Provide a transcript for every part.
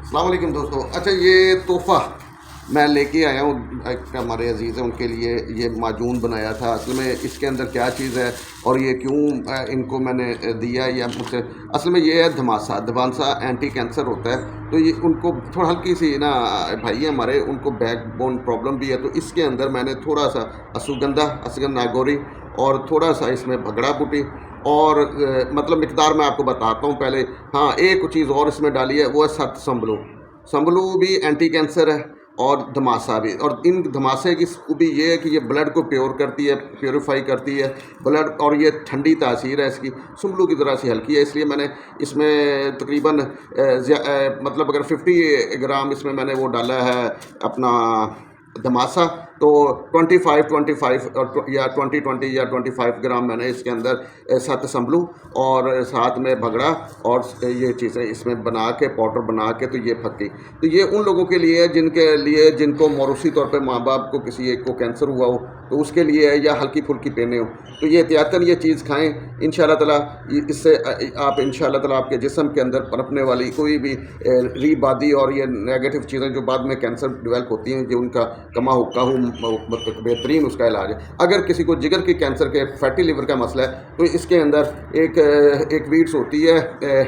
السلام علیکم دوستو. اچھا یہ تحفہ میں لے کے آیا ہوں ایک ہمارے عزیز ہیں ان کے لیے. یہ معجون بنایا تھا. اصل میں اس کے اندر کیا چیز ہے اور یہ کیوں ان کو میں نے دیا یا مجھ سے، اصل میں یہ ہے دھماسا اینٹی کینسر ہوتا ہے. تو یہ ان کو تھوڑا ہلکی سی نا بھائی ہیں ہمارے، ان کو بیک بون پرابلم بھی ہے. تو اس کے اندر میں نے تھوڑا سا اشوگندھا ناگوری اور تھوڑا سا اس میں بھگڑا بوٹی اور مطلب مقدار میں آپ کو بتاتا ہوں پہلے. ہاں ایک چیز اور اس میں ڈالی ہے، وہ ہے ست سنبلو بھی اینٹی کینسر ہے اور دھماسا بھی. اور ان دھماسے کی خوبی یہ ہے کہ یہ بلڈ کو پیوریفائی کرتی ہے بلڈ، اور یہ ٹھنڈی تاثیر ہے اس کی. سنبلو کی ذرا سی ہلکی ہے، اس لیے میں نے اس میں تقریباً مطلب اگر 50 گرام اس میں نے وہ ڈالا ہے اپنا دھماسا، تو 25 یا 20 یا 25 گرام میں نے اس کے اندر ست سنبلو اور ساتھ میں بھگڑا اور یہ چیزیں اس میں بنا کے پاؤڈر بنا کے تو یہ پھکی. تو یہ ان لوگوں کے لیے جن کو موروثی طور پہ ماں باپ کو کسی ایک کو کینسر ہوا ہو تو اس کے لیے ہے، یا ہلکی پھلکی پینے ہو تو یہ احتیاطاً یہ چیز کھائیں. انشاءاللہ تعالیٰ اس سے آپ انشاءاللہ تعالیٰ آپ کے جسم کے اندر پنپنے والی کوئی بھی ری بادی اور یہ نیگیٹو چیزیں جو بعد میں کینسر ڈیولپ ہوتی ہیں، جو ان کا کما حقہ بہترین اس کا علاج ہے. اگر کسی کو جگر کی کینسر کے فیٹی لیور کا مسئلہ ہے تو اس کے اندر ایک ویڈس ہوتی ہے،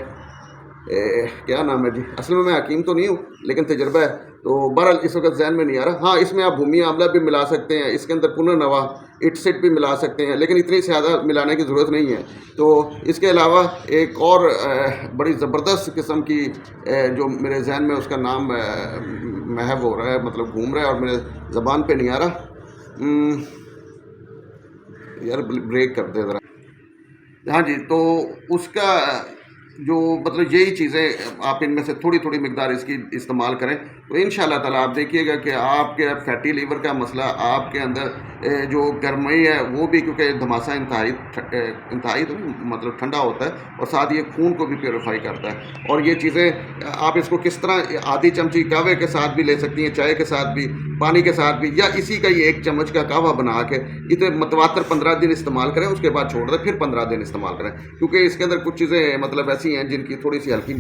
کیا نام ہے جی، اصل میں حکیم تو نہیں ہوں لیکن تجربہ ہے تو بہرحال اس وقت ذہن میں نہیں آ رہا. ہاں اس میں آپ بھومی آملہ بھی ملا سکتے ہیں، اس کے اندر پنرنوا اٹسٹ بھی ملا سکتے ہیں، لیکن اتنی زیادہ ملانے کی ضرورت نہیں ہے. تو اس کے علاوہ ایک اور بڑی زبردست قسم کی جو میرے ذہن میں اس کا نام محو ہو رہا ہے، مطلب گھوم رہا ہے اور میرے زبان پہ نہیں آ رہا. یار بریک کر دے ذرا. ہاں جی، تو اس کا جو مطلب یہی چیزیں آپ ان میں سے تھوڑی تھوڑی مقدار اس کی استعمال کریں تو انشاءاللہ تعالیٰ آپ دیکھیے گا کہ آپ کے فیٹی لیور کا مسئلہ، آپ کے اندر جو گرمائی ہے وہ بھی، کیونکہ دھماسا انتہائی تو مطلب ٹھنڈا ہوتا ہے اور ساتھ یہ خون کو بھی پیوریفائی کرتا ہے. اور یہ چیزیں آپ اس کو کس طرح آدھی چمچی قہوے کے ساتھ بھی لے سکتی ہیں، چائے کے ساتھ بھی، پانی کے ساتھ بھی، یا اسی کا ہی 1 چمچ کا قہوہ بنا کے اسے متواتر 15 دن استعمال کریں، اس کے بعد چھوڑ دیں، پھر 15 دن استعمال کریں. کیونکہ اس کے اندر کچھ چیزیں مطلب ایسی ہیں جن کی تھوڑی سی ہلکی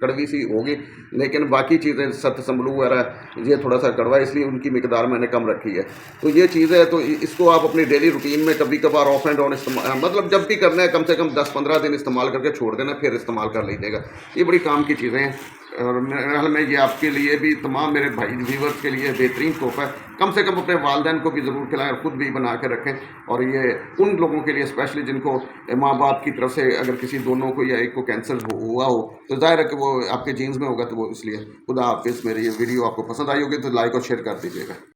کڑوی سی ہوگی، لیکن باقی چیزیں ست سنبلو وغیرہ یہ تھوڑا سا کڑوا ہے، اس لیے ان کی مقدار میں نے کم رکھی ہے. تو یہ چیز ہے، تو اس کو آپ اپنی ڈیلی روٹین میں کبھی کبھار آف اینڈ آن استعمال، مطلب جب بھی کرنا ہے کم سے کم 10-15 دن استعمال کر کے چھوڑ دینا، پھر استعمال کر لیجیے گا. یہ بڑی کام کی چیزیں ہیں اور میرے خیال میں یہ آپ کے لیے بھی، تمام میرے بھائی ویورز کے لیے بہترین تحفہ ہے. کم سے کم اپنے والدین کو بھی ضرور کھلائیں اور خود بھی بنا کے رکھیں. اور یہ ان لوگوں کے لیے اسپیشلی جن کو ماں باپ کی طرف سے اگر کسی دونوں کو یا ایک کو کینسر ہوا ہو تو ظاہر ہے کہ وہ آپ کے جینز میں ہوگا، تو وہ اس لیے. خدا حافظ. میری یہ ویڈیو آپ کو پسند آئی ہوگی تو لائک اور شیئر کر دیجیے گا.